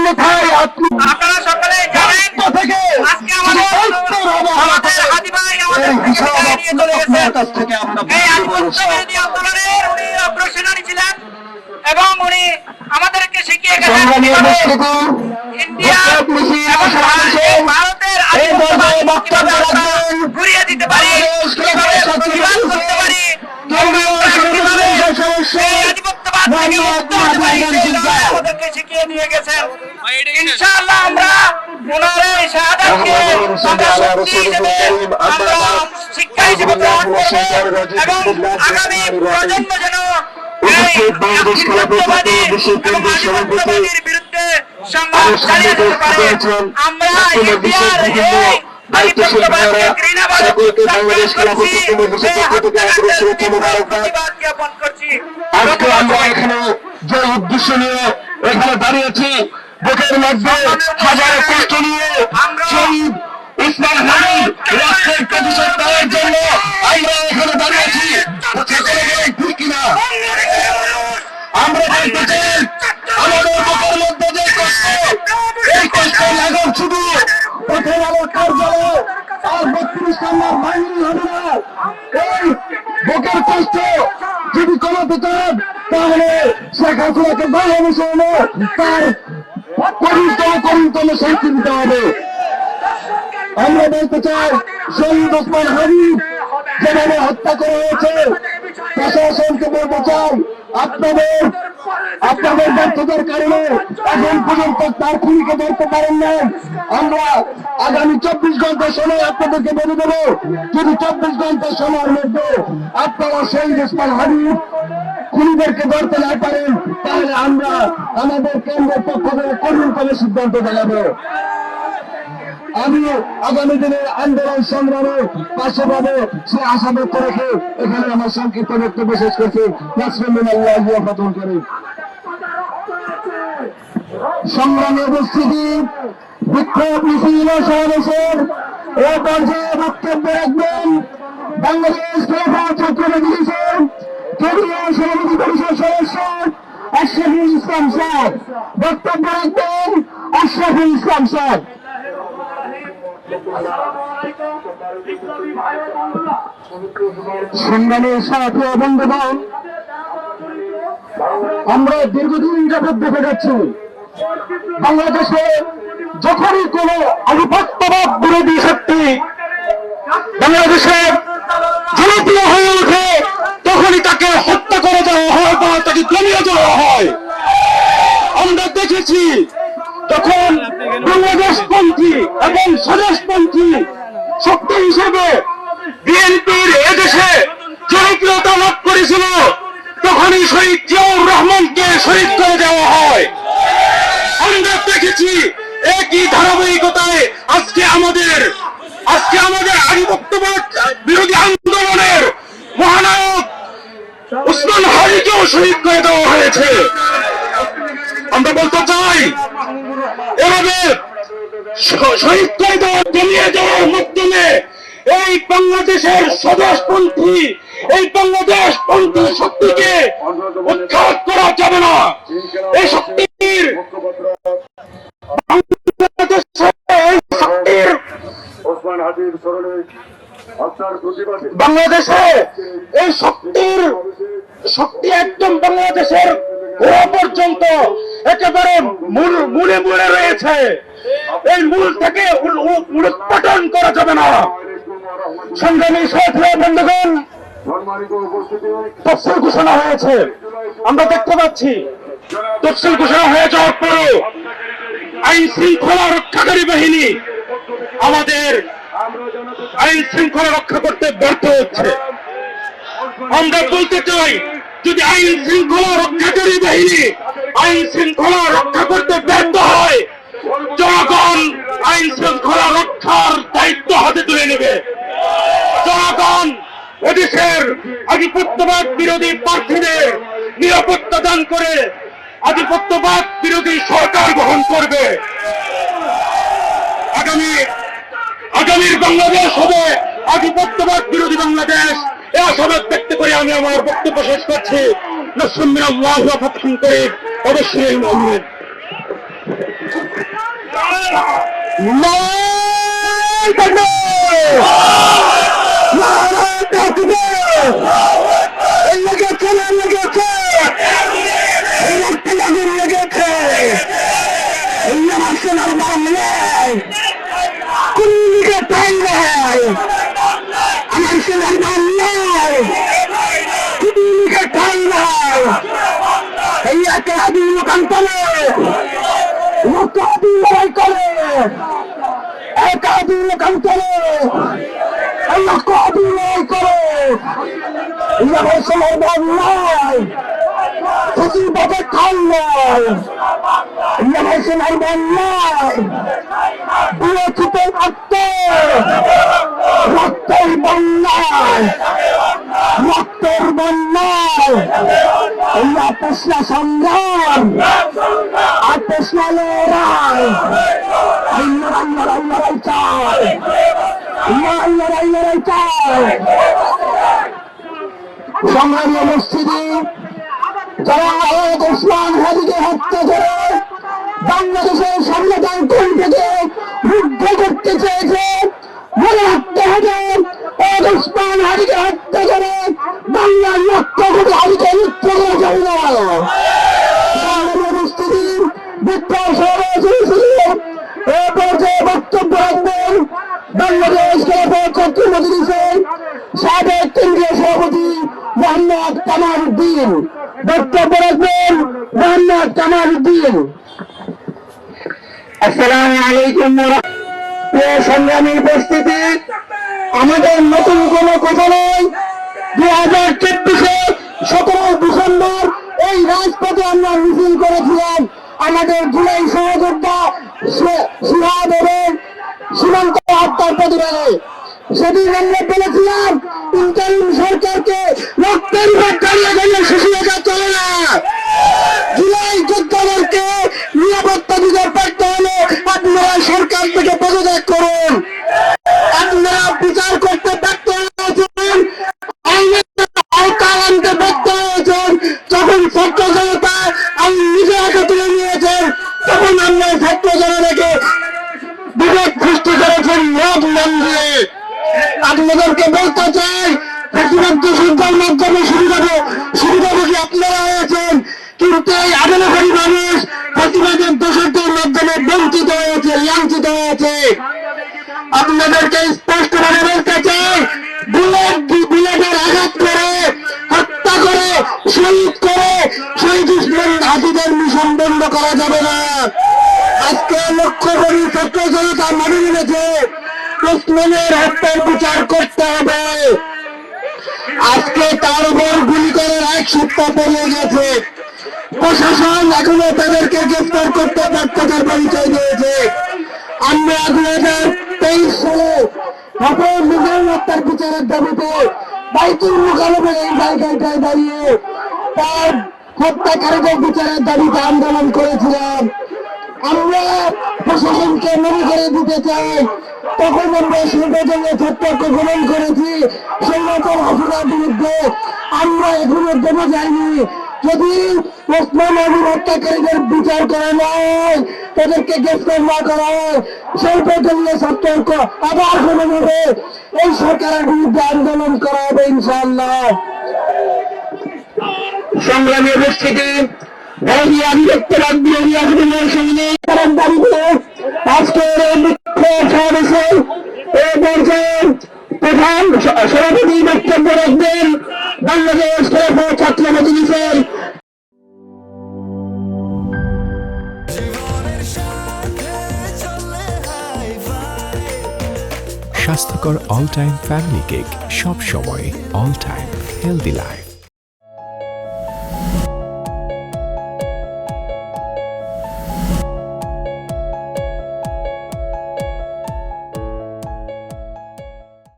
অন্যথায় আপনারা সকলে জানেন থেকে আজকে আমাদের হাদি ভাই আমাদের নিয়ে চলে গেছেন। এই আধিপত্য বিরোধী আন্দোলনের উনি অগ্রসেনানী ছিলেন এবং উনি আমাদেরকে শিখিয়ে গেছেন ইন্ডিয়া এবং ভারতের ঘুরিয়ে দিতে পারি, কিভাবে প্রতিবাদ করতে পারি, আধিপত্যবাদ থেকে মুক্ত হতে পারি, আমাদেরকে শিখিয়ে দিয়ে গেছেন। ইনশাআল্লাহ আমরা ওনার এই শাহাদাতকে আমরা শক্তি হিসেবে আমরা শিক্ষা হিসেবে গ্রহণ করব এবং আগামী প্রজন্ম যেন আধিপত্যবাদীর বিরুদ্ধে সংগ্রাম চালিয়ে যেতে পারে। আমরা ইন্ডিয়ার আধিপত্যবাদকে ঘৃণাবাদ প্রতিবাদ জ্ঞাপন করছি। আজকে আমরা এখানে যে উদ্দেশ্য নিয়ে এখানে দাঁড়িয়েছি, বুকের মধ্যে হাজারো কষ্ট নিয়ে শহীদ উসমান হাদির রাষ্ট্রের প্রতিশোধ দেওয়ার জন্য আমরা এখানে দাঁড়িয়েছি। ঠিক কিনা? আমরা বলতে চাই আমাদের বুকের মধ্যে যে কষ্ট, এই কষ্ট লাগার শুধু প্রথম আলোর কার্যালয় আর 32 নম্বর বাহিনী হবে না। এই বুকের কষ্ট যদি কমাতে চান তাহলে শেখ হাসিনাকে বাংলাদেশে এনে তার কঠিনতম শাস্তি দিতে হবে। আমরা বলতে চাই শহীদ ওসমান হাদির যেভাবে হত্যা করা হয়েছে, প্রশাসনকে বলতে চাই আপনাদের ব্যর্থতার কারণে এখন পর্যন্ত তার খুনিকে ধরতে পারেন না। আমরা আগামী 24 ঘন্টার সময় আপনাদেরকে বলে দেব, যদি 24 ঘন্টার সময়ের মধ্যে আপনারা শহীদ ওসমান হাদির খুনিদেরকে ধরতে না পারেন তাহলে আমরা আমাদের কেন্দ্রের পক্ষ থেকে কঠিনতম সিদ্ধান্ত জানাবো। আমি আগামী দিনের আন্দোলন সংগ্রামে পাশে পাবো সে আশা ব্যক্ত রেখে এখানে আমার সংক্ষিপ্ত বক্তব্য শেষ করছি। নাসরুল্লাহ করি সংগ্রামী উপস্থিতি, বিক্ষোভ মিছিল সমাবেশের এ পর্যায়ে বক্তব্য রাখবেন বাংলাদেশ খেলাফত ছাত্র মজলিসের কেন্দ্রীয় সভাপতি পরিষদ সদস্য আশরাফুল ইসলাম সাহেব। বক্তব্য রাখবেন আশরাফুল ইসলাম সাহেব। সংগ্রামী সাথী ও বন্ধুগণ, আমরা দীর্ঘদিন যাবৎ দেখে যাচ্ছি বাংলাদেশে যখনই কোন আধিপত্যবাদ বিরোধী শক্তি বাংলাদেশে জনপ্রিয় হয়ে ওঠে তখনই তাকে হত্যা করে দেওয়া হয় বা তাকে দমিয়ে দেওয়া হয়। আমরা দেখেছি তখন বাংলাদেশপন্থী এবং স্বদেশপন্থী শক্তি হিসেবে বিএনপির এদেশে জনপ্রিয়তা লাভ করেছিল, তখনই শহীদ জিয়াউর রহমানকে শহীদ করে দেওয়া হয়। আমরা দেখেছি একই ধারাবাহিকতায় আজকে আমাদের আধিপত্যবাদ বিরোধী আন্দোলনের মহানায়ক উসমান হাদিকেও শহীদ করে দেওয়া হয়েছে। আমরা বলতে চাই এভাবে শহীদ করে দেওয়া, দমিয়ে দেওয়ার মাধ্যমে এই বাংলাদেশের স্বদেশপন্থী শক্তিকে উৎখাত করা যাবে না। এই শক্তির বাংলাদেশে এই শক্তি একদম বাংলাদেশের গোড়া পর্যন্ত একেবারে মূলে রয়েছে। এই মূল থেকে উৎপাটন করা যাবে না। সংগ্রামী সাথী বন্ধুগণ, তফসিল ঘোষণা হয়েছে, আমরা দেখতে পাচ্ছি তফসিল ঘোষণা হয়ে যাওয়ার পরও আইন শৃঙ্খলা রক্ষাকারী বাহিনী আমাদের আইন শৃঙ্খলা রক্ষা করতে ব্যর্থ হচ্ছে। আমরা বলতে চাই, যদি আইন শৃঙ্খলা রক্ষাকারী বাহিনী আইন শৃঙ্খলা রক্ষা করতে ব্যর্থ হয়, জনগণ আইন শৃঙ্খলা রক্ষার দায়িত্ব হাতে তুলে নেবে। জনগণ এদেশের আধিপত্যবাদ বিরোধী প্রার্থীদের নিরাপত্তা দান করে আধিপত্যবাদ বিরোধী সরকার গ্রহণ করবে। আগামীর বাংলাদেশ হবে আধিপত্যবাদ বিরোধী বাংলাদেশ। এ আশাবাদ ব্যক্ত করে আমি আমার বক্তব্য শেষ করছি। নাসরুল্লাহ ওয়া ফাতহুন করিম, অবশ্যই নারায়ণ তাকবীর! নারায়ণ তাকবীর! এই লেগেছে, লেগেছে! এই রক্তে আগুন লেগেছে! এই আমার সোনার বাংলা! কোন দিকে ঠাই নাই! আমার সোনার বাংলা! কোন দিকে ঠাই নাই! এই একে আদি লোকান্তরে! লোকাদি লড়াই করে! একাদি লোকান্তরে! এই লোকাদি লড়াই করে! এই আমার সোনার বাংলায়! ফসিবাদের ঠাই নাই! এই আমার সোনার বাংলায়! বিরোচিত রক্ত! রক্তের বন্যায়! রক্তের বন্যায়! এই আপসনা সংগ্রাম! আপসনা লড়াই! এই লড়াই লড়াই লড়াই চাই! লড়াই লড়াই লড়াই চাই! সংগ্রামী উপস্থিতি যারা ওসমান হাদিকে হত্যা করে বাংলাদেশের স্বাধীনতার কোন থেকে যুদ্ধ করতে চেয়েছে মনে রাখতে হবে ওসমান হাদিকে হত্যা করে বাংলার লক্ষ কোটি হাদিকে মুক্ত করা যাবে না। সংগ্রামী উপস্থিতি বিপ্লব সভাপতি এ পর্যায়ে বক্তব্য রাখবেন বাংলাদেশ খেলাফত ছাত্র মজলিসের সাবেক কেন্দ্রীয় সভাপতি মোহাম্মদ কামাল উদ্দিন। বক্তব্য রাখবেন মোহাম্মদ কামাল উদ্দিন। আসসালামু আলাইকুম। প্রিয় সংগ্রামী উপস্থিতি, আমাদের নতুন কোনো কথা নয়। 2024-এ 17 ডিসেম্বর এই রাজপথে আমরা মিছিল করেছিলাম আমাদের জুলাই সহযোদ্ধা সিরাজ এবং সীমান্ত হত্যার প্রতিবাদে। সেদিন আমরা বলেছিলাম ইন্টারিম সরকারকে রক্তের উপর দাঁড়িয়ে দাঁড়িয়ে শিশু রাখা চলে না। জুলাই যোদ্ধাদেরকে নিরাপত্তা দিতে পারতে হলে আপনারা সরকার থেকে পদত্যাগ করুন। আপনারা বিচার করতে ব্যর্থ হয়েছেন, আওতায় আনতে ব্যর্থ হয়েছেন। যখন ছাত্র জনতা আইন নিজে হাতে তুলে নিয়েছেন তখন আমরা ছাত্র জনতাকে বিভেদ সৃষ্টি করেছেন মদ নাম দিয়ে। আপনাদেরকে বলতে চাই বেশিরভাগ দোষীদের মাধ্যমে সুবিধাভোগী আপনারা হয়েছেন, কিন্তু এই আবেদনকারী মানুষ প্রতিবাদের দোষীদের মাধ্যমে বঞ্চিত হয়েছে, লাঞ্ছিত হয়েছে। আপনাদেরকে স্পষ্টভাবে বলতে চাই বুলেটের আঘাত করে হত্যা করে শহীদ করে শহীদ উসমান হাদিদের মিশন বন্ধ করা যাবে না। আজকে লক্ষ্য করি ছাত্র জনতা মানে নিয়েছে ওসমানের হত্যার বিচার করতে হবে। আজকে তার উপর গুলি করার 1 সপ্তাহ পেরিয়ে গেছে, প্রশাসন এখনো তাদেরকে গ্রেফতার করতে ব্যর্থতার পরিচয় দিয়েছে। আমরা 2023 সালে হঠাৎ নিজের হত্যার বিচারের দাবিতে বাইতুল মুকাররমের এই জায়গাটায় দাঁড়িয়ে তার হত্যাকারীদের বিচারের দাবিতে আন্দোলন করেছিলাম। আমরা প্রশাসনকে মনে করে দিতে চাই তখন আমরা সংগঠনের ছাত্রকে গ্রহণ করেছি সংগঠন হাসিনার বিরুদ্ধে। আমরা এখনো দেবো যাইনি। যদি ওসমান হাদির হত্যাকারীদের বিচার করা হয়, তাদেরকে গ্রেফতার না করা হয়, সেই পর্যন্ত ছাত্রকে আবার কোনোভাবে এই সরকারের বিরুদ্ধে আন্দোলন করা হবে ইনশাআল্লাহ। সংগ্রামী উপস্থিতি বিরোধী আধিপত্য বিরোধী আন্দোলনের সঙ্গে দাঁড়িয়ে আজকের এই বিক্ষোভ সমাবেশে এই পর্যায়ে প্রধান সভাপতি বক্তব্য রাখবেন বাংলাদেশ খেলাফত ছাত্র মজলিসের স্বাস্থ্যকর অল টাইম ফ্যামিলি কেক, সব সময় অল টাইম হেলদি লাইফ।